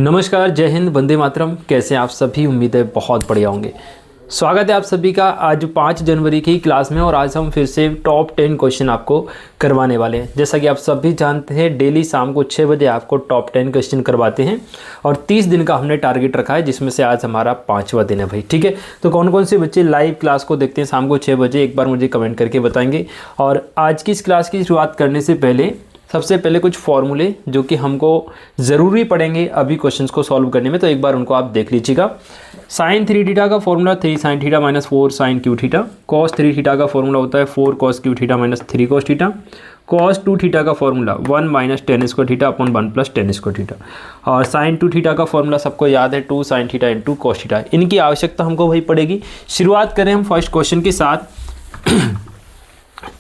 नमस्कार, जय हिंद, वंदे मातरम। कैसे आप सभी? उम्मीद है बहुत बढ़िया होंगे। स्वागत है आप सभी का आज 5 जनवरी की क्लास में। और आज हम फिर से टॉप 10 क्वेश्चन आपको करवाने वाले हैं। जैसा कि आप सभी जानते हैं, डेली शाम को 6 बजे आपको टॉप 10 क्वेश्चन करवाते हैं और 30 दिन का हमने टारगेट रखा है, जिसमें से आज हमारा 5वां दिन है भाई। ठीक है, तो कौन कौन से बच्चे लाइव क्लास को देखते हैं शाम को 6 बजे, एक बार मुझे कमेंट करके बताएंगे। और आज की इस क्लास की शुरुआत करने से पहले सबसे पहले कुछ फॉर्मूले जो कि हमको ज़रूरी पड़ेंगे अभी क्वेश्चंस को सॉल्व करने में, तो एक बार उनको आप देख लीजिएगा। साइन 3 थीटा का formula 3 sine theta minus 4 sine cube theta. Cos 3 theta का फॉर्मूला होता है 4 cos cube theta minus 3 cos theta. Cos 2 theta का formula 1 minus tan square theta upon 1 plus tan square theta. और साइन 2 थीटा का formula सबको याद है 2 sine theta into cos theta. इनकी आवश्यकता हमको वही पड़ेगी। शुरुआत करें हम फर्स्ट क्वेश्चन के साथ।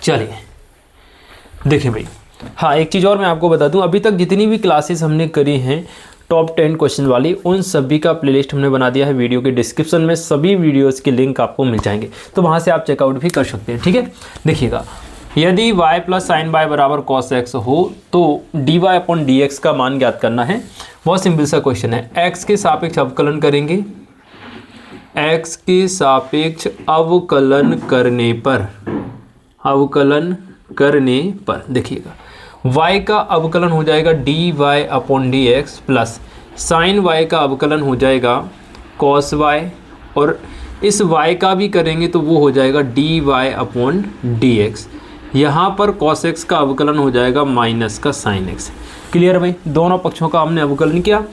चलिए देखिए भाई, हाँ एक चीज़ और मैं आपको बता दूं, अभी तक जितनी भी क्लासेस हमने करी हैं टॉप 10 क्वेश्चन वाली, उन सभी का प्लेलिस्ट हमने बना दिया है। वीडियो के डिस्क्रिप्शन में सभी वीडियोस के लिंक आपको मिल जाएंगे, तो वहाँ से आप चेकआउट भी कर सकते हैं। ठीक है, देखिएगा, यदि y प्लस साइन बाय बराबर कॉस एक्स हो तो dy अपॉन डी एक्स का मान ज्ञात करना है। बहुत सिंपल सा क्वेश्चन है। x के सापेक्ष अवकलन करेंगे, x के सापेक्ष अवकलन करने पर देखिएगा y का अवकलन हो जाएगा dy upon d x plus sign y का अवकलन हो जाएगा cos y, और इस y का भी करेंगे तो वो हो जाएगा dy अपॉन डी एक्स। यहाँ पर cos x का अवकलन हो जाएगा माइनस का sin x। क्लियर भाई, दोनों पक्षों का हमने अवकलन किया।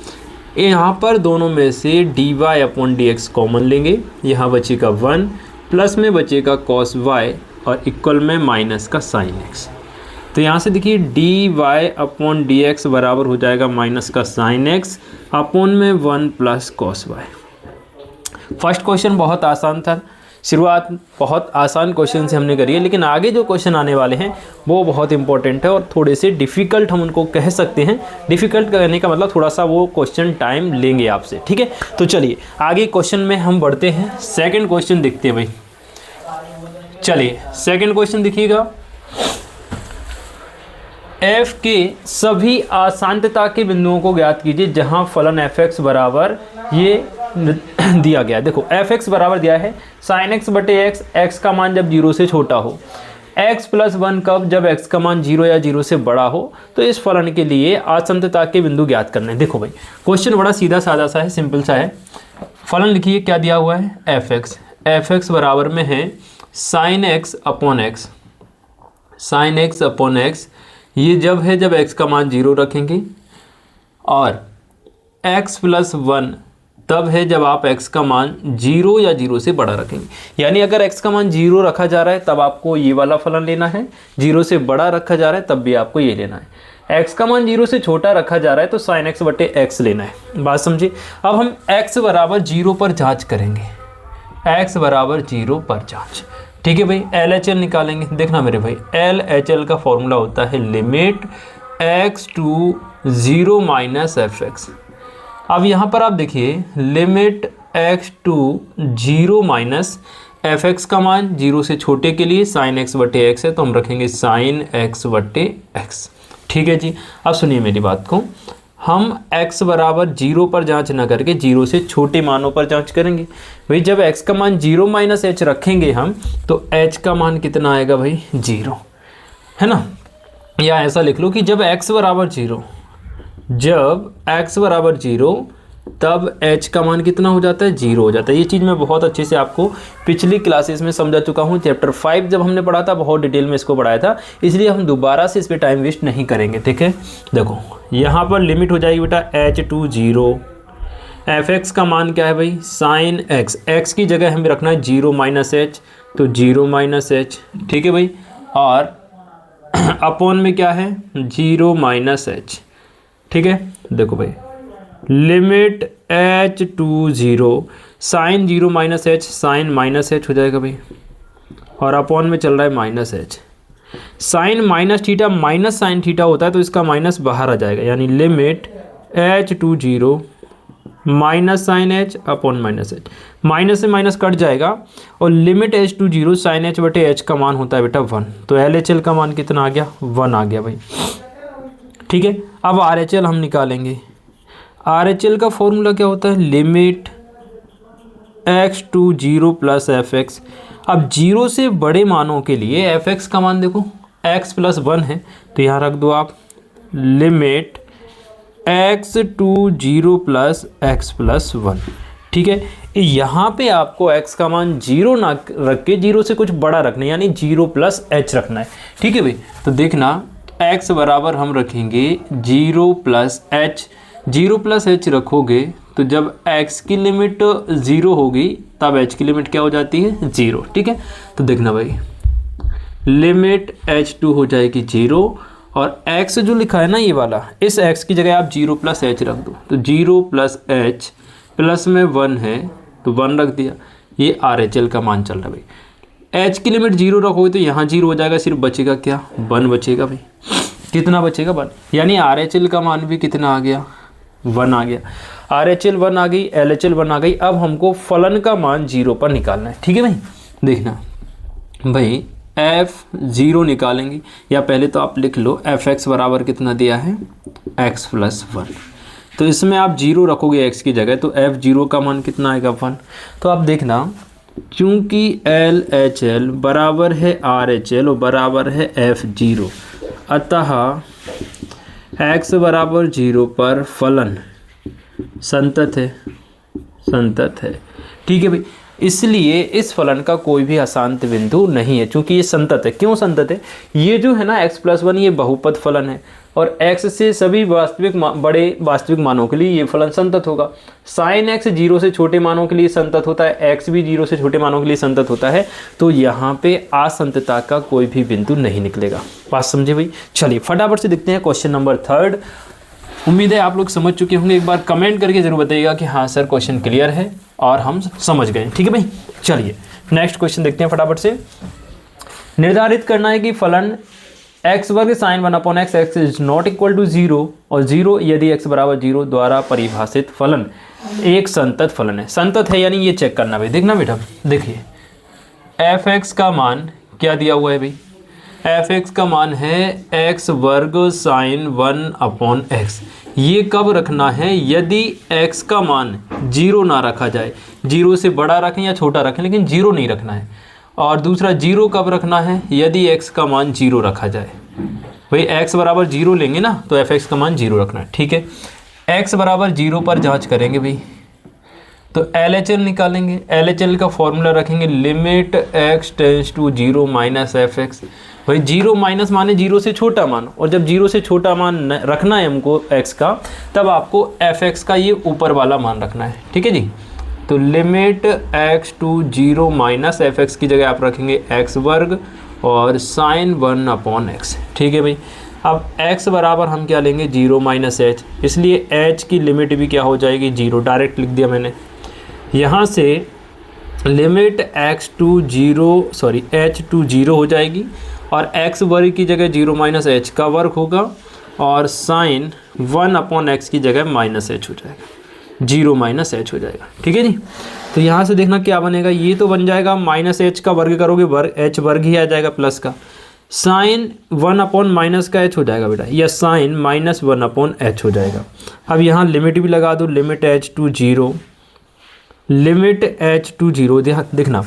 यहाँ पर दोनों में से dy upon d x common लेंगे, यहाँ बचेगा 1 प्लस में बचेगा cos y और इक्वल में माइनस का sin x। तो यहाँ से देखिए dy अपॉन डी एक्स बराबर हो जाएगा माइनस का sin x अपॉन में 1 plus cos y। First question बहुत आसान था, शुरुआत बहुत आसान क्वेश्चन से हमने करी है, लेकिन आगे जो क्वेश्चन आने वाले हैं वो बहुत इंपॉर्टेंट है और थोड़े से डिफ़िकल्ट हम उनको कह सकते हैं। डिफ़िकल्ट कहने का मतलब थोड़ा सा वो क्वेश्चन टाइम लेंगे आपसे। ठीक है, तो चलिए आगे क्वेश्चन में हम बढ़ते हैं। सेकेंड क्वेश्चन देखते हैं भाई। चलिए सेकेंड क्वेश्चन देखिएगा। f के सभी अशांतता के बिंदुओं को ज्ञात कीजिए जहां फलन fx बराबर ये दिया गया। देखो fx बराबर दिया है sin x बटे x, x का मान जब 0 से छोटा हो, x प्लस 1 कब, जब x का मान 0 या 0 से बड़ा हो। तो इस फलन के लिए अशांतता के बिंदु ज्ञात करने हैं। देखो भाई क्वेश्चन बड़ा सीधा साधा सा है, सिंपल सा है। फलन लिखिए, क्या दिया हुआ है fx बराबर में है sin x upon x। sin x upon x ये जब है जब x का मान 0 रखेंगे, और x प्लस 1 तब है जब आप x का मान 0 या 0 से बड़ा रखेंगे। यानी अगर x का मान 0 रखा जा रहा है तब आपको ये वाला फलन लेना है, 0 से बड़ा रखा जा रहा है तब भी आपको ये लेना है। x का मान 0 से छोटा रखा जा रहा है तो sin x बटे x लेना है। बात समझिए। अब हम x बराबर 0 पर जाँच करेंगे, x बराबर 0 पर जाँच। ठीक है भाई, LHL निकालेंगे। देखना मेरे भाई, LHL का फॉर्मूला होता है limit x to 0 minus fx। अब यहाँ पर आप देखिए limit x to 0 minus fx का मान 0 से छोटे के लिए sin x बटे x है, तो हम रखेंगे sin x बटे x। ठीक है जी, अब सुनिए मेरी बात को, हम x बराबर 0 पर जांच ना करके 0 से छोटे मानों पर जांच करेंगे। भाई जब x का मान 0 माइनस h रखेंगे हम, तो h का मान कितना आएगा भाई 0, है ना। या ऐसा लिख लो कि जब x बराबर 0 तब h का मान कितना हो जाता है 0 हो जाता है। ये चीज़ मैं बहुत अच्छे से आपको पिछली क्लासेस में समझा चुका हूँ। चैप्टर 5 जब हमने पढ़ा था बहुत डिटेल में इसको पढ़ाया था, इसलिए हम दोबारा से इस पर टाइम वेस्ट नहीं करेंगे। ठीक है, देखो यहाँ पर लिमिट हो जाएगी बेटा h टू 0, fx का मान क्या है भाई sin x, x की जगह हमें रखना है 0 माइनस h, तो 0 माइनस h। ठीक है भाई, और अपॉन में क्या है 0 माइनस h। ठीक है, देखो भाई limit h to 0 sine 0 minus h, sine minus h हो जाएगा भाई, और अपॉन में चल रहा है minus h। Sine minus theta minus sine theta होता है तो इसका माइनस बाहर आ जाएगा, यानी limit h to 0 minus sine h upon minus h। Minus से माइनस कट जाएगा, और limit h to 0 sine h बटे h का मान होता है बेटा 1। तो LHL का मान कितना आ गया 1 आ गया भाई। ठीक है, अब RHL हम निकालेंगे। RHL का फॉर्मूला क्या होता है, limit x to 0 plus f x. अब 0 से बड़े मानों के लिए एफ एक्स का मान देखो x प्लस 1 है, तो यहाँ रख दो आप limit x to 0 plus x plus 1। ठीक है, यहाँ पे आपको x का मान 0 ना रख के 0 से कुछ बड़ा रखना है, यानी 0 प्लस h रखना है। ठीक है भाई, तो देखना x बराबर हम रखेंगे 0 प्लस h। 0 प्लस h रखोगे तो जब x की लिमिट 0 होगी तब h की लिमिट क्या हो जाती है, 0। ठीक है, तो देखना भाई लिमिट h2 हो जाएगी 0, और x जो लिखा है ना ये वाला, इस x की जगह आप 0 प्लस h रख दो, तो 0 प्लस h प्लस में 1 है तो 1 रख दिया। ये RHL का मान चल रहा है भाई। h की लिमिट 0 रखोगे तो यहाँ 0 हो जाएगा, सिर्फ बचेगा क्या, 1 बचेगा भाई। कितना बचेगा, 1, यानी RHL का मान भी कितना आ गया, 1 आ गया। RHL 1 आ गई, LHL 1 आ गई। अब हमको फलन का मान 0 पर निकालना है। ठीक है भाई, देखना भाई f0 निकालेंगे, या पहले तो आप लिख लो fx बराबर कितना दिया है, x प्लस 1। तो इसमें आप 0 रखोगे x की जगह, तो f0 का मान कितना आएगा, 1। तो आप देखना चूँकि LHL बराबर है RHL और बराबर है f0, अतः x बराबर 0 पर फलन संतत है। ठीक है भाई, इसलिए इस फलन का कोई भी अशांत बिंदु नहीं है, क्योंकि ये संतत है। क्यों संतत है, ये जो है ना x प्लस 1 ये बहुपद फलन है, और x से सभी बड़े वास्तविक मानों के लिए ये फलन संतत होगा। साइन x 0 से छोटे मानों के लिए संतत होता है, x भी 0 से छोटे मानों के लिए संतत होता है, तो यहाँ पे असंतता का कोई भी बिंदु नहीं निकलेगा। बात समझे भाई। चलिए फटाफट से देखते हैं क्वेश्चन नंबर 3। उम्मीद है आप लोग समझ चुके होंगे। एक बार कमेंट करके जरूर बताइएगा कि हाँ सर क्वेश्चन क्लियर है और हम समझ गए। ठीक है भाई, चलिए नेक्स्ट क्वेश्चन देखते हैं फटाफट से। निर्धारित करना है कि फलन एक्स वर्ग sine 1/x x is not equal to 0 और 0 यदि x बराबर 0 द्वारा परिभाषित फलन एक संतत फलन है। संतत है यानी ये चेक करना भाई। देखना बेटा, देखिए f(x) का मान क्या दिया हुआ है भाई, f(x) का मान है x वर्ग साइन 1/x। ये कब रखना है, यदि x का मान 0 ना रखा जाए, 0 से बड़ा रखें या छोटा रखें, लेकिन 0 नहीं रखना है। और दूसरा 0 कब रखना है, यदि x का मान 0 रखा जाए। भाई x बराबर 0 लेंगे ना, तो f(x) का मान 0 रखना है। ठीक है, x बराबर 0 पर जांच करेंगे भाई, तो LHL निकालेंगे। LHL का फॉर्मूला रखेंगे limit x tends to 0 minus f(x). भाई 0 माइनस माने 0 से छोटा मान, और जब 0 से छोटा मान रखना है हमको x का, तब आपको f(x) का ये ऊपर वाला मान रखना है। ठीक है जी, तो limit x to 0 minus f(x) की जगह आप रखेंगे x वर्ग और साइन 1/x। ठीक है भाई, अब x बराबर हम क्या लेंगे, 0 माइनस h, इसलिए h की लिमिट भी क्या हो जाएगी, 0। डायरेक्ट लिख दिया मैंने। यहाँ से लिमिट h टू 0 हो जाएगी, और x वर्ग की जगह 0 माइनस h का वर्ग होगा, और साइन 1/x की जगह माइनस h हो जाएगा, 0 माइनस h हो जाएगा। ठीक है जी, तो यहाँ से देखना क्या बनेगा, ये तो बन जाएगा माइनस h का वर्ग करोगे वर्ग h वर्ग ही आ जाएगा प्लस का, साइन 1/माइनस का h हो जाएगा बेटा, या साइन माइनस 1/h हो जाएगा। अब यहाँ लिमिट भी लगा दो, लिमिट h टू 0 देखना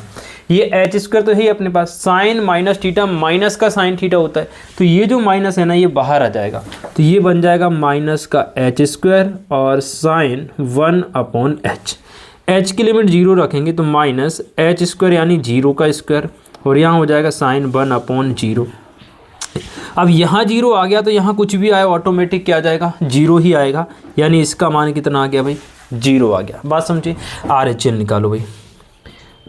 ये h² तो है अपने पास, साइन माइनस थीटा माइनस का साइन थीटा होता है, तो ये जो माइनस है ना ये बाहर आ जाएगा, तो ये बन जाएगा माइनस का h² और साइन 1/h। h की लिमिट 0 रखेंगे तो माइनस h² यानी 0 का स्क्वायर, और यहाँ हो जाएगा साइन 1/0। अब यहाँ 0 आ गया तो यहाँ कुछ भी आए ऑटोमेटिक क्या आ जाएगा, 0 ही आएगा, यानी इसका मान कितना आ गया भाई, 0 आ गया। बात समझिए। RHL निकालो भाई।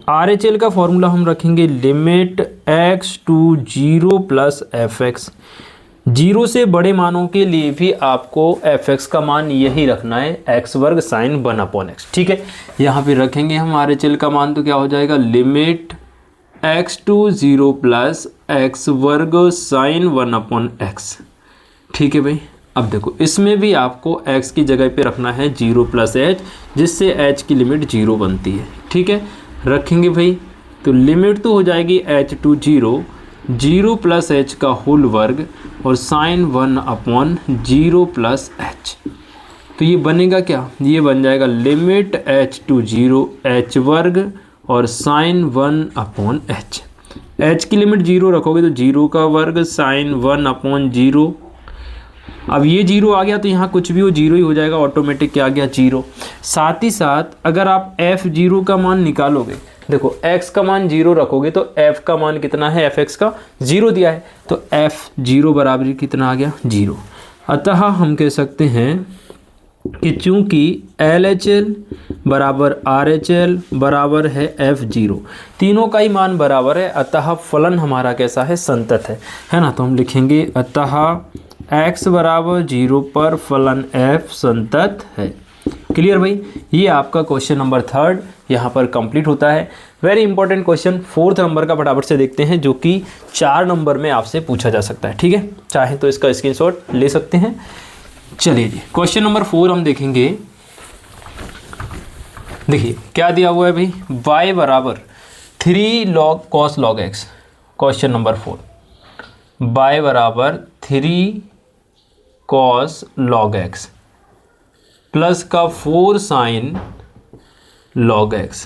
RHL का फॉर्मूला हम रखेंगे limit x to 0 plus f(x). 0 से बड़े मानों के लिए भी आपको f(x) का मान यही रखना है, x वर्ग साइन 1/x। ठीक है, यहाँ पे रखेंगे हम RHL का मान, तो क्या हो जाएगा, limit x to 0 plus x वर्ग साइन 1/x। ठीक है भाई, अब देखो इसमें भी आपको x की जगह पे रखना है 0 प्लस h, जिससे h की लिमिट 0 बनती है। ठीक है, रखेंगे भाई, तो लिमिट तो हो जाएगी h टू 0 प्लस h का होल वर्ग और साइन 1/0 प्लस h। तो ये बनेगा क्या, ये बन जाएगा लिमिट h टू 0 h वर्ग और साइन 1/h। h की लिमिट 0 रखोगे तो 0 का वर्ग साइन 1/0। अब ये 0 आ गया तो यहाँ कुछ भी हो 0 ही हो जाएगा, ऑटोमेटिक क्या आ गया 0। साथ ही साथ अगर आप f0 का मान निकालोगे, देखो x का मान 0 रखोगे तो f का मान कितना है, fx का 0 दिया है, तो f0 बराबर कितना आ गया 0। अतः हम कह सकते हैं कि चूंकि LHL बराबर RHL बराबर है F0, तीनों का ही मान बराबर है, अतः फलन हमारा कैसा है, संतत है ना। तो हम लिखेंगे अतः x बराबर 0 पर फलन f संतत है। क्लियर भाई, ये आपका क्वेश्चन नंबर 3 यहाँ पर कंप्लीट होता है। Very important question 4th number का फटाफट से देखते हैं, जो कि 4 नंबर में आपसे पूछा जा सकता है। ठीक है, चाहे तो इसका स्क्रीनशॉट ले सकते हैं। चलिए जी, क्वेश्चन नंबर 4 हम देखेंगे। देखिए क्या दिया हुआ है भाई, y बराबर 3 log cos log x। Question number 4, y बराबर 3 cos log x प्लस का 4 साइन log x।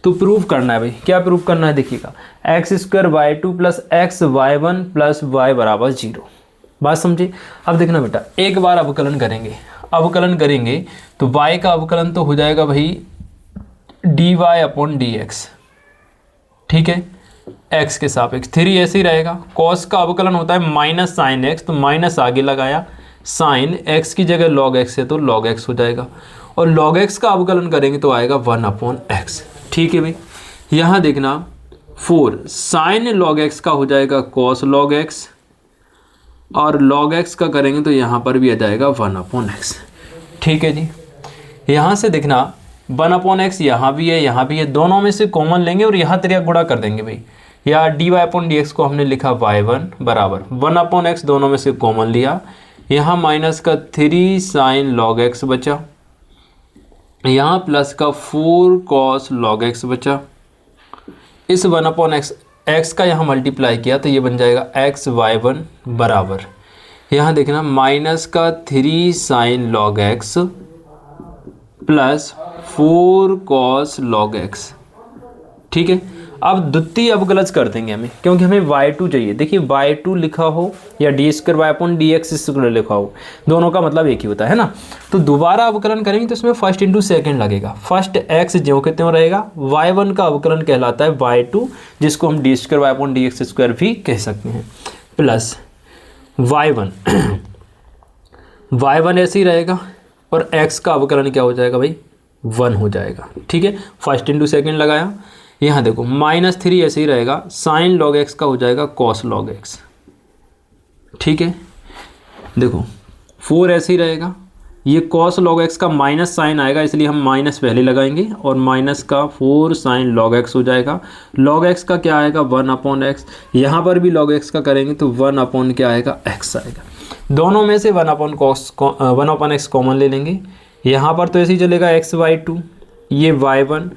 तो प्रूव करना है भाई, क्या प्रूव करना है, देखिएगा x² y2 plus x y1 plus y बराबर 0। बात समझे। अब देखना बेटा, एक बार अवकलन करेंगे, अवकलन करेंगे तो y का अवकलन तो हो जाएगा भाई dy/dx। ठीक है, x के सापेक्ष 3 ऐसे ही रहेगा। cos का अवकलन होता है माइनस साइन x, तो माइनस आगे लगाया, साइन x की जगह log x है तो log x हो जाएगा, और log x का अवकलन करेंगे तो आएगा 1/x। ठीक है भाई, यहाँ देखना 4 साइन log x का हो जाएगा cos log x, और log x का करेंगे तो यहाँ पर भी आ जाएगा 1/x। ठीक है जी, यहाँ से देखना 1/x यहाँ भी है, यहाँ भी है, दोनों में से कॉमन लेंगे और यहाँ तेरा गुणा कर देंगे भाई। या dy/dx को हमने लिखा y1 बराबर 1/x, दोनों में से कॉमन लिया, यहाँ माइनस का 3 साइन log x बचा, यहाँ प्लस का 4 cos log x बचा। इस 1/x x का यहाँ मल्टीप्लाई किया तो ये बन जाएगा x y1 बराबर, यहाँ देखना माइनस का 3 sine log x plus 4 cos log x। ठीक है, अब द्वितीय अवकलज कर देंगे हमें, क्योंकि हमें y2 चाहिए। देखिए y2 लिखा हो या d²y/dx² लिखा हो, दोनों का मतलब एक ही होता है ना। तो दोबारा अवकलन करेंगे तो इसमें फर्स्ट इंटू सेकेंड लगेगा। फर्स्ट x ज्यों के त्यों रहेगा, y1 का अवकलन कहलाता है y2, जिसको हम d²y/dx² भी कह सकते हैं, प्लस y1 y1 ऐसे ही रहेगा, और x का अवकलन क्या हो जाएगा भाई 1 हो जाएगा। ठीक है, फर्स्ट इंटू सेकेंड लगाया, यहाँ देखो -3 ऐसे ही रहेगा, साइन log x का हो जाएगा cos log x। ठीक है, देखो 4 ऐसे ही रहेगा, ये cos log x का माइनस साइन आएगा, इसलिए हम माइनस पहले लगाएंगे, और माइनस का 4 साइन log x हो जाएगा। log x का क्या आएगा 1/x, यहाँ पर भी log x का करेंगे तो 1/ क्या आएगा x आएगा। दोनों में से 1/x कॉमन ले लेंगे, यहाँ पर तो ऐसे ही चलेगा x y2, ये y1,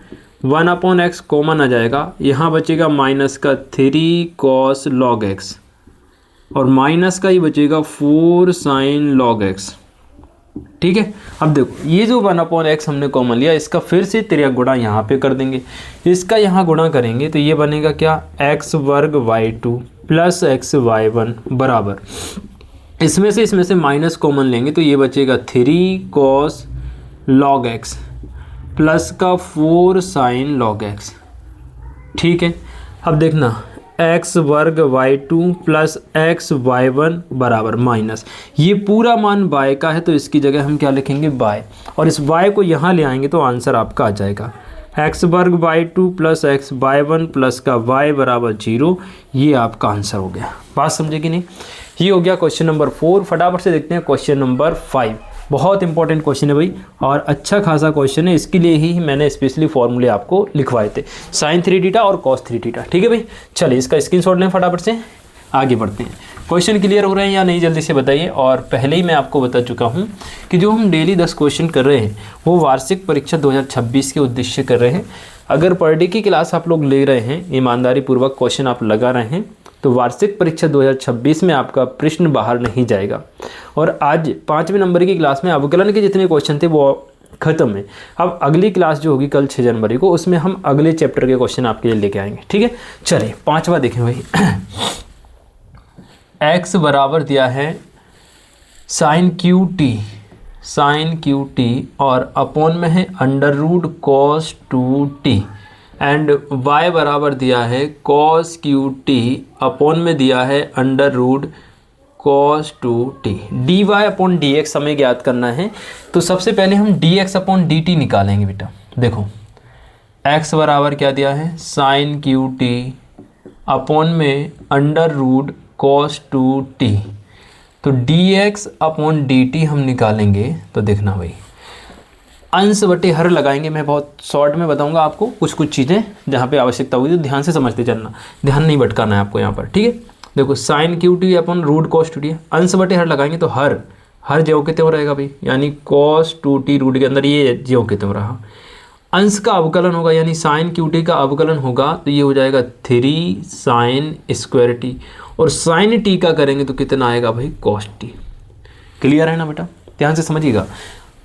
1/x कॉमन आ जाएगा, यहाँ बचेगा माइनस का 3 cos log x, और माइनस का ही बचेगा 4 साइन log x। ठीक है, अब देखो ये जो 1/x हमने कॉमन लिया, इसका फिर से त्रिया गुणा यहाँ पे कर देंगे, इसका यहाँ गुणा करेंगे तो ये बनेगा क्या, x वर्ग y2 प्लस x y1 बराबर, इसमें से माइनस कॉमन लेंगे तो ये बचेगा 3 cos log x प्लस का 4 साइन log x। ठीक है, अब देखना x वर्ग y2 प्लस x y1 बराबर माइनस, ये पूरा मान y का है तो इसकी जगह हम क्या लिखेंगे y, और इस y को यहाँ ले आएंगे तो आंसर आपका आ जाएगा x वर्ग y2 plus x y1 plus का y बराबर 0। ये आपका आंसर हो गया। बात समझे कि नहीं, ये हो गया क्वेश्चन नंबर 4। फटाफट से देखते हैं क्वेश्चन नंबर 5। बहुत इंपॉर्टेंट क्वेश्चन है भाई, और अच्छा खासा क्वेश्चन है, इसके लिए ही मैंने स्पेशली फॉर्मूले आपको लिखवाए थे, sin 3θ और cos 3θ। ठीक है भाई, चलिए इसका स्क्रीनशॉट लें, फटाफट से आगे बढ़ते हैं। क्वेश्चन क्लियर हो रहे हैं या नहीं, जल्दी से बताइए। और पहले ही मैं आपको बता चुका हूं कि जो हम डेली 10 क्वेश्चन कर रहे हैं वो वार्षिक परीक्षा 2026 के उद्देश्य से कर रहे हैं। अगर पर डे की क्लास आप लोग ले रहे हैं, ईमानदारी पूर्वक क्वेश्चन आप लगा रहे हैं, तो वार्षिक परीक्षा 2026 में आपका प्रश्न बाहर नहीं जाएगा। और आज 5वें नंबर की क्लास में अवकलन के जितने क्वेश्चन थे वो खत्म है। अब अगली क्लास जो होगी कल 6 जनवरी को, उसमें हम अगले चैप्टर के क्वेश्चन आपके लिए लेके आएंगे, ठीक है। चलिए 5वां देखें भाई। x बराबर दिया है साइन क्यू टी और अपॉन में है under root cos 2t and y बराबर दिया है कॉस क्यू टी अपॉन में दिया है under root cos 2t। D y upon d x हमें ज्ञात करना है, तो सबसे पहले हम d x upon d t निकालेंगे बेटा। देखो x बराबर क्या दिया है साइन क्यू टी अपॉन में अंडर रूट कॉस 2t, तो dx अपॉन dt हम निकालेंगे। तो देखना भाई अंश बटे हर लगाएंगे, मैं बहुत शॉर्ट में बताऊंगा आपको कुछ कुछ चीज़ें जहाँ पे आवश्यकता होगी, तो ध्यान से समझते चलना, ध्यान नहीं भटकाना है आपको यहाँ पर, ठीक है। देखो sine cube t upon root cos 2t, अंश बटे हर लगाएंगे तो हर ज्यों के त्यों रहेगा भाई, यानी कॉस 2t रूट के अंदर ये ज्यों के त्यों रहा। अंश का अवकलन होगा यानी साइन क्यू टी का अवकलन होगा तो ये हो जाएगा 3 साइन स्क्वायर टी, और साइन टी का करेंगे तो कितना आएगा भाई कॉस टी। क्लियर है ना बेटा, ध्यान से समझिएगा।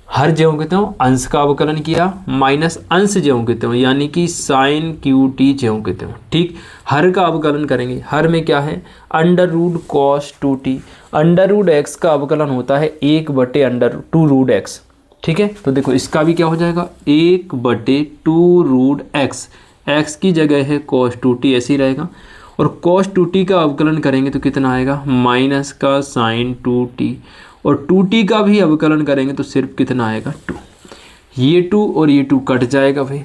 हर ज्यों के त्यों अंश का अवकलन किया माइनस अंश ज्यों के त्यों, यानी कि साइन क्यू टी ज्यों के त्यों, ठीक। हर का अवकलन करेंगे, हर में क्या है under root cos 2t, under root x का अवकलन होता है 1/2 रूट एक्स, ठीक है। तो देखो इसका भी क्या हो जाएगा 1/2 रूट एक्स, एक्स की जगह है कॉस 2t ऐसे ही रहेगा, और cos 2t का अवकलन करेंगे तो कितना आएगा माइनस का साइन 2t, और 2t का भी अवकलन करेंगे तो सिर्फ कितना आएगा 2। ये 2 और ये 2 कट जाएगा भाई,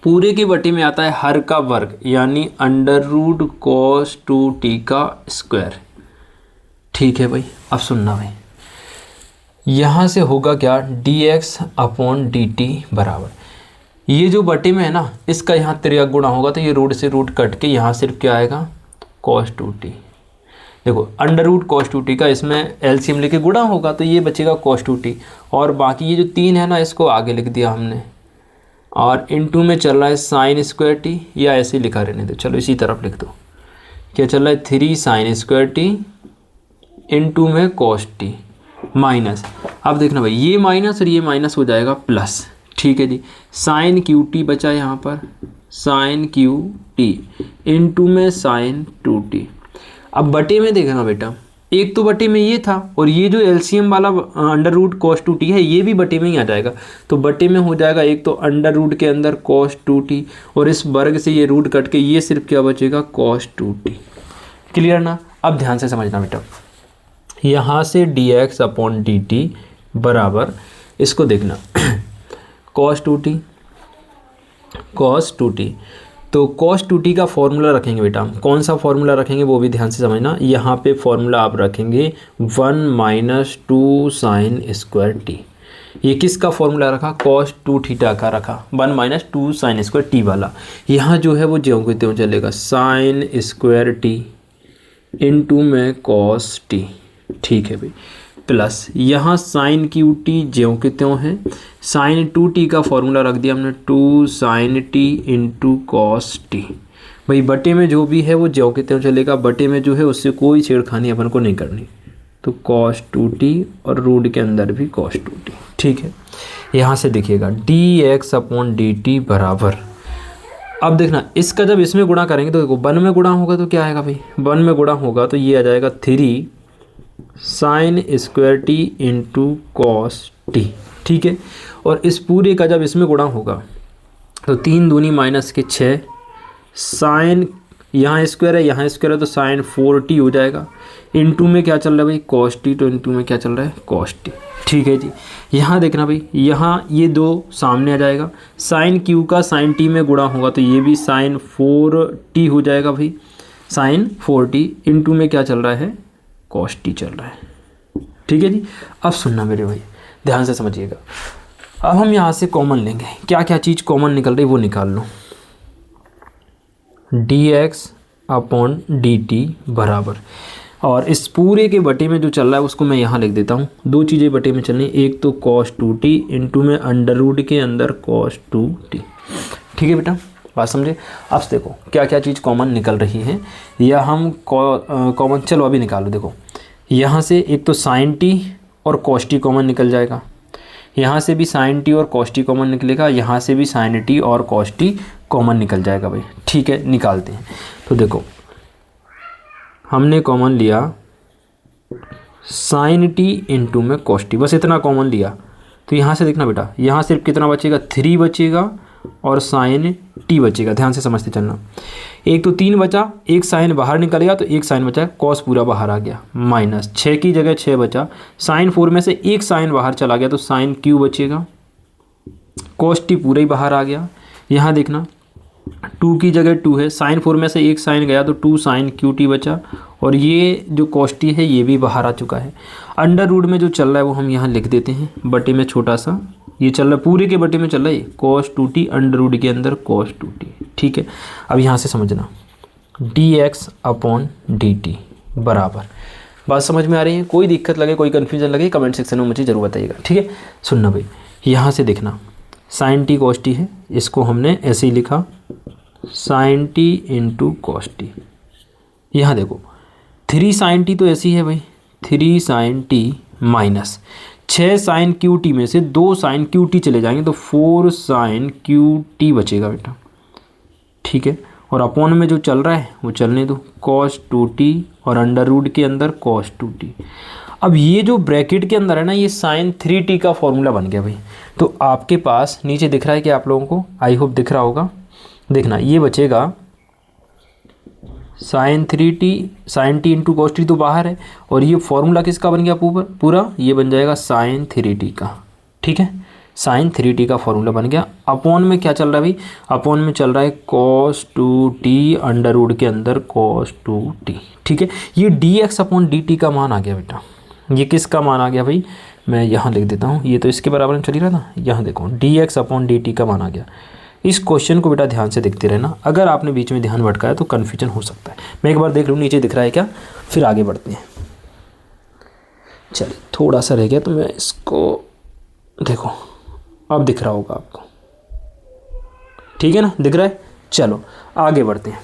पूरे के बटे में आता है हर का वर्ग यानी अंडर रूट cos 2t का स्क्वायर, ठीक है भाई। अब सुनना भाई, यहाँ से होगा क्या dx अपॉन dt बराबर, ये जो बटे में है ना इसका यहाँ त्रिया गुणा होगा तो ये रूट से रूट कट के यहाँ सिर्फ क्या आएगा cos 2t। देखो अंडर रूट cos 2t का इसमें एलसीएम लेके गुणा होगा तो ये बचेगा cos 2t, और बाकी ये जो 3 है ना इसको आगे लिख दिया हमने, और इनटू में चल रहा है साइन स्क्वायर टी, या ऐसे ही लिखा रहने दो, चलो इसी तरफ लिख दो। क्या चल रहा है 3 साइन स्क्वायर टी इनटू में cos t माइनस, अब देखना भाई ये माइनस और ये माइनस हो जाएगा प्लस, ठीक है जी। साइन क्यू टी बचा यहाँ पर साइन क्यू टी इनटू में साइन 2t। अब बटे में देखना बेटा, एक तो बटे में ये था और ये जो एलसीएम वाला अंडर रूट cos 2t है ये भी बटे में ही आ जाएगा, तो बटे में हो जाएगा एक तो अंडर रूट के अंदर cos 2t और इस वर्ग से ये रूट कट के ये सिर्फ क्या बचेगा cos 2t। क्लियर ना। अब ध्यान से समझना बेटा, यहाँ से dx अपॉन dt बराबर इसको देखना cos 2t, तो cos 2t का फॉर्मूला रखेंगे बेटा, कौन सा फॉर्मूला रखेंगे वो भी ध्यान से समझना। यहाँ पे फॉर्मूला आप रखेंगे 1 - 2 साइन स्क्वायर टी। ये किसका फॉर्मूला रखा cos 2 थीटा का रखा 1 - 2 साइन स्क्वायर टी वाला। यहाँ जो है वो ज्यों के त्यों चलेगा साइन स्क्वायर टी इनटू में cos टी, ठीक है भाई, प्लस यहाँ साइन क्यू टी ज्यों के त्यों है, साइन 2t का फॉर्मूला रख दिया हमने 2 sine t into cos t. भाई बटे में जो भी है वो ज्यों के त्यों चलेगा, बटे में जो है उससे कोई छेड़खानी अपन को नहीं करनी, तो cos 2t और रूट के अंदर भी cos 2t, ठीक है। यहाँ से देखिएगा dx अपॉन dt बराबर, अब देखना इसका जब इसमें गुणा करेंगे तो देखो 1 में गुणा होगा तो क्या आएगा भाई, 1 में गुणा होगा तो ये आ जाएगा 3 sine square T into cos T, ठीक है। और इस पूरे का जब इसमें गुणा होगा तो 3 दूनी -6 साइन, यहाँ स्क्वायर है यहाँ स्क्वायर है तो साइन 4t हो जाएगा, इनटू में क्या चल रहा है भाई cos t, तो इनटू में क्या चल रहा है cos t, ठीक है जी। यहाँ देखना भाई, यहाँ ये 2 सामने आ जाएगा, साइन q का साइन t में गुणा होगा तो ये भी साइन 4t हो जाएगा भाई, साइन 4t इनटू में क्या चल रहा है cos t चल रहा है, ठीक है जी। अब सुनना मेरे भाई ध्यान से समझिएगा, अब हम यहाँ से कॉमन लेंगे, क्या क्या चीज़ कॉमन निकल रही वो निकाल लो। dx अपॉन dt बराबर, और इस पूरे के बटे में जो चल रहा है उसको मैं यहाँ लिख देता हूँ, 2 चीज़ें बटे में चलनी, एक तो cos 2t इंटू में अंडर रूट के अंदर cos 2t, ठीक है बेटा, बात समझे। अब देखो क्या क्या चीज़ कॉमन निकल रही है, या हम कॉमन, चलो अभी निकालो। देखो यहाँ से एक तो साइन टी और कॉस टी कॉमन निकल जाएगा, यहाँ से भी साइन टी और कॉस टी कॉमन निकलेगा, यहाँ से भी साइन टी और कॉस टी कॉमन निकल जाएगा भाई। ठीक है, निकालते हैं। तो देखो हमने कॉमन लिया साइन टी इंटू में कॉस टी, बस इतना कॉमन लिया। तो यहाँ से देखना बेटा, यहाँ सिर्फ कितना बचेगा, 3 बचेगा और साइन टी बचेगा। ध्यान से समझते चलना। एक तो 3 बचा, एक साइन बाहर निकल गया तो एक साइन बचा, कॉस पूरा बाहर आ गया, माइनस 6 की जगह 6 बचा। साइन 4 में से एक साइन बाहर चला गया तो साइन क्यू बचेगा, कॉस टी पूरा ही बाहर आ गया। यहाँ देखना 2 की जगह 2 है, साइन 4 में से एक साइन गया तो 2 साइन क्यू टी बचा, और ये जो कॉस टी है ये भी बाहर आ चुका है। अंडर रूट में जो चल रहा है वो हम यहाँ लिख देते हैं, बटे में छोटा सा ये चल रहा है, पूरे के बटे में चल रहा है कॉस 2t, अंडर रूट के अंदर कॉस 2t। ठीक है, अब यहाँ से समझना dx/dt बराबर, बात समझ में आ रही है? कोई दिक्कत लगे, कोई कन्फ्यूजन लगे, कमेंट सेक्शन में मुझे ज़रूर बताइएगा। ठीक है, सुनना भाई, यहाँ से देखना साइन टी कॉस टी है, इसको हमने ऐसे ही लिखा sine t into cos t. यहाँ देखो 3 साइन टी तो ऐसी है भाई, 3 sine t minus 6 sine cube t में से 2 साइन क्यू टी चले जाएंगे तो 4 साइन क्यू टी बचेगा बेटा। ठीक है, और अपॉन में जो चल रहा है वो चलने दो, कॉस 2t और अंडर रूट के अंदर कॉस 2t। अब ये जो ब्रैकेट के अंदर है ना, ये साइन 3t का फॉर्मूला बन गया भाई। तो आपके पास नीचे दिख रहा है कि आप लोगों को, आई होप दिख रहा होगा, देखना ये बचेगा sine 3t, sine t into cos t तो बाहर है, और ये फॉर्मूला किसका बन गया पूरा, ये बन जाएगा साइन 3t का। ठीक है, साइन 3t का फॉर्मूला बन गया। अपॉन में क्या चल रहा है भाई, अपॉन में चल रहा है कॉस 2t अंडर रूट के अंदर कॉस 2t। ठीक है, ये dx/dt का मान आ गया बेटा। ये किसका मान आ गया भाई, मैं यहाँ लिख देता हूँ, ये तो इसके बराबर में चल ही रहा था। यहाँ देखो dx/dt का मान आ गया। इस क्वेश्चन को बेटा ध्यान से देखते रहना, अगर आपने बीच में ध्यान भटकाया तो कन्फ्यूजन हो सकता है। मैं एक बार देख लूँ नीचे दिख रहा है क्या, फिर आगे बढ़ते हैं। चलिए थोड़ा सा रह गया तो मैं इसको, देखो अब दिख रहा होगा आपको, ठीक है ना, दिख रहा है। चलो आगे बढ़ते हैं।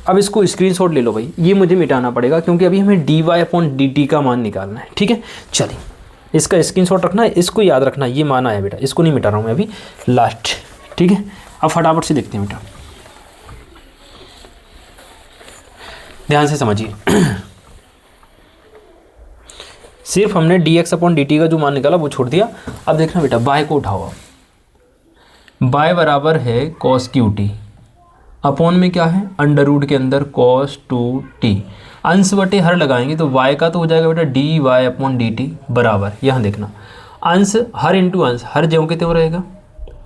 अब इसको स्क्रीनशॉट ले लो भाई, ये मुझे मिटाना पड़ेगा क्योंकि अभी हमें dy/dt का मान निकालना है। ठीक है, चलिए इसका स्क्रीनशॉट रखना है, इसको याद रखना, ये मान आया बेटा, इसको नहीं मिटा रहा हूँ मैं अभी, लास्ट। ठीक है, अब फटाफट से देखते हैं बेटा, ध्यान से समझिए। सिर्फ हमने dx/dt का जो मान निकाला वो छोड़ दिया। अब देखना बेटा, बाय को उठाओ। अब बाय बराबर है cos qt, अपॉन में क्या है, अंडर रूट के अंदर cos 2t, अंश बटे हर लगाएंगे तो y का तो हो जाएगा बेटा dy/dt बराबर, यहाँ देखना अंश हर इंटू अंश, हर ज्यों के त्यों रहेगा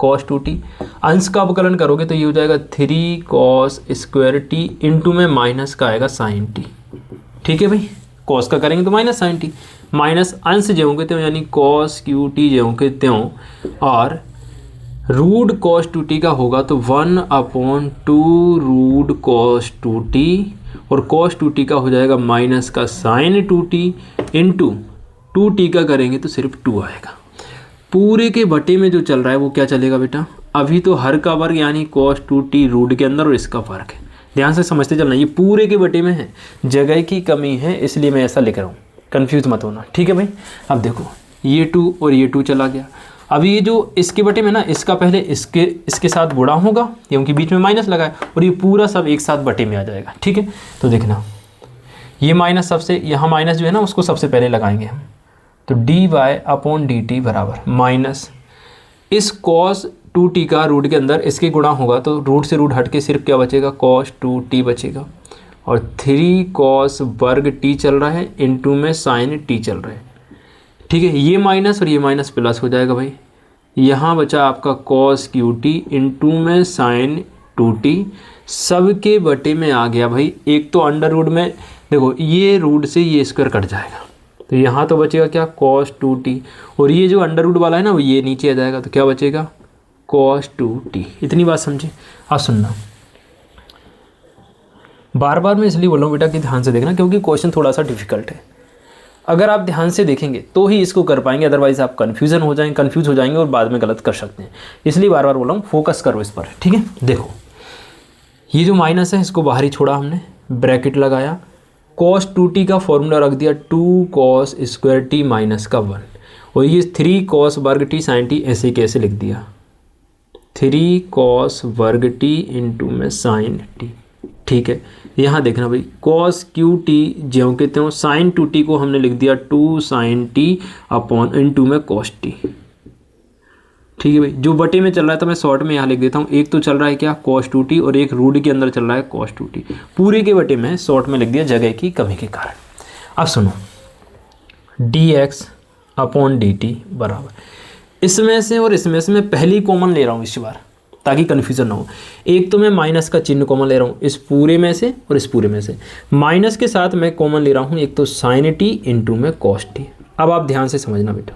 cos 2t, अंश का अवकलन करोगे तो ये हो जाएगा 3 cos स्क्वायर t इंटू में माइनस का आएगा sin t। ठीक है भाई, cos का करेंगे तो माइनस sin t, माइनस अंश ज्यों के त्यों यानी cos qt ज्यों के त्यों, और रूट cos 2t का होगा तो 1/2 रूट cos 2t, और cos 2t का हो जाएगा माइनस का sin 2t इंटू 2t का करेंगे तो सिर्फ 2 आएगा। पूरे के बटे में जो चल रहा है वो क्या चलेगा बेटा, अभी तो हर का वर्ग यानी cos 2t रूट के अंदर और इसका वर्ग है। ध्यान से समझते चलना, ये पूरे के बटे में है, जगह की कमी है इसलिए मैं ऐसा लिख रहा हूँ, कंफ्यूज मत होना। ठीक है भाई, अब देखो ये 2 और ये 2 चला गया। अब ये जो इसके बटे में ना, इसका पहले इसके साथ गुणा होगा क्योंकि बीच में माइनस लगा है, और ये पूरा सब एक साथ बटे में आ जाएगा। ठीक है, तो देखना ये माइनस सबसे, यहाँ माइनस जो है ना उसको सबसे पहले लगाएंगे हम, तो dy/dt बराबर माइनस इस cos 2t का रूट के अंदर इसके गुणा होगा तो रूट से रूट हट के सिर्फ क्या बचेगा, cos 2t बचेगा, और 3 cos वर्ग t चल रहा है इंटू में sin t चल रहा है। ठीक है, ये माइनस और ये माइनस प्लस हो जाएगा भाई, यहाँ बचा आपका cos qt इंटू में sin 2t, सब के बटे में आ गया भाई। एक तो अंडर रूट में देखो, ये रूट से ये स्क्वायर कट जाएगा तो यहाँ तो बचेगा क्या, cos 2t, और ये जो अंडर रूट वाला है ना वो ये नीचे आ जाएगा तो क्या बचेगा, cos 2t। इतनी बात समझे। अब सुनना, बार बार मैं इसलिए बोल रहा हूँ बेटा कि ध्यान से देखना क्योंकि क्वेश्चन थोड़ा सा डिफिकल्ट है। अगर आप ध्यान से देखेंगे तो ही इसको कर पाएंगे, अदरवाइज आप कंफ्यूज हो जाएंगे और बाद में गलत कर सकते हैं। इसलिए बार बार बोल रहा हूँ फोकस करो इस पर। ठीक है, देखो ये जो माइनस है इसको बाहर ही छोड़ा हमने, ब्रैकेट लगाया, cos 2t का फॉर्मूला रख दिया 2 cos स्क्वायर t माइनस का 1, और ये 3 cos वर्ग t sin t ऐसे कैसे लिख दिया, 3 cos वर्ग t इंटू में sin t। ठीक है, यहाँ देखना भाई cos QT ज्यों के त्यों, sin 2t को हमने लिख दिया 2 sin t अपॉन इंटू में cos t। ठीक है भाई, जो बटे में चल रहा है तो मैं शॉर्ट में यहाँ लिख देता हूँ, एक तो चल रहा है क्या cos 2t और एक रूट के अंदर चल रहा है cos 2t, पूरे के बटे में शॉर्ट में लिख दिया जगह की कमी के कारण। अब सुनो, dx अपॉन dt बराबर, इसमें से और इसमें से मैं पहली कॉमन ले रहा हूँ इस बार ताकि कन्फ्यूज़न ना हो। एक तो मैं माइनस का चिन्ह कॉमन ले रहा हूँ इस पूरे में से और इस पूरे में से, माइनस के साथ मैं कॉमन ले रहा हूँ एक तो sin t इंटू में cos t। अब आप ध्यान से समझना बेटा,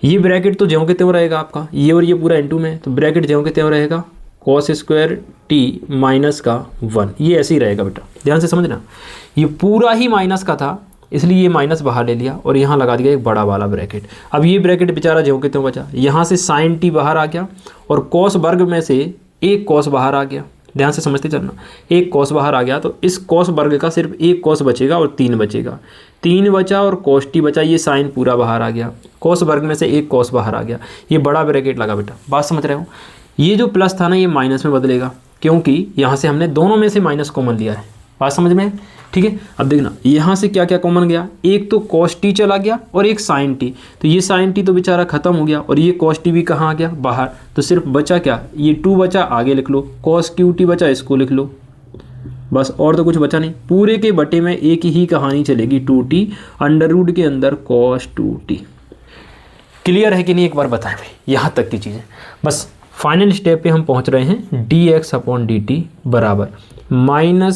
ये ब्रैकेट तो ज्यों के त्यों रहेगा आपका, ये और ये पूरा इंटू में, तो ब्रैकेट ज्यों के त्यों रहेगा cos स्क्वायर t माइनस का 1, ये ऐसे ही रहेगा बेटा, ध्यान से समझना। ये पूरा ही माइनस का था इसलिए ये माइनस बाहर ले लिया और यहाँ लगा दिया एक बड़ा वाला ब्रैकेट। अब ये ब्रैकेट बेचारा ज्यों के त्यों बचा, यहाँ से sin t बाहर आ गया और cos वर्ग में से एक cos बाहर आ गया, ध्यान से समझते चलना, एक cos बाहर आ गया तो इस cos वर्ग का सिर्फ एक cos बचेगा और 3 बचेगा, 3 बचा और cos t बचा, ये sin पूरा बाहर आ गया, cos वर्ग में से एक cos बाहर आ गया, ये बड़ा ब्रैकेट लगा बेटा, बात समझ रहे हो। ये जो प्लस था ना ये माइनस में बदलेगा क्योंकि यहाँ से हमने दोनों में से माइनस कॉमन लिया है, बात समझ में। ठीक है, अब देखना यहाँ से क्या क्या कॉमन गया, एक तो cos t चला गया और एक sin t, तो ये sin t तो बेचारा खत्म हो गया और ये cos t भी कहाँ आ गया बाहर, तो सिर्फ बचा क्या, ये 2 बचा, आगे लिख लो, cos QT बचा, इसको लिख लो बस, और तो कुछ बचा नहीं। पूरे के बटे में एक ही कहानी चलेगी 2t अंडर रूट के अंदर cos 2t। क्लियर है कि नहीं, एक बार बताएं भाई, यहाँ तक की चीज़ें। बस फाइनल स्टेप पे हम पहुँच रहे हैं, dx अपॉन dt बराबर माइनस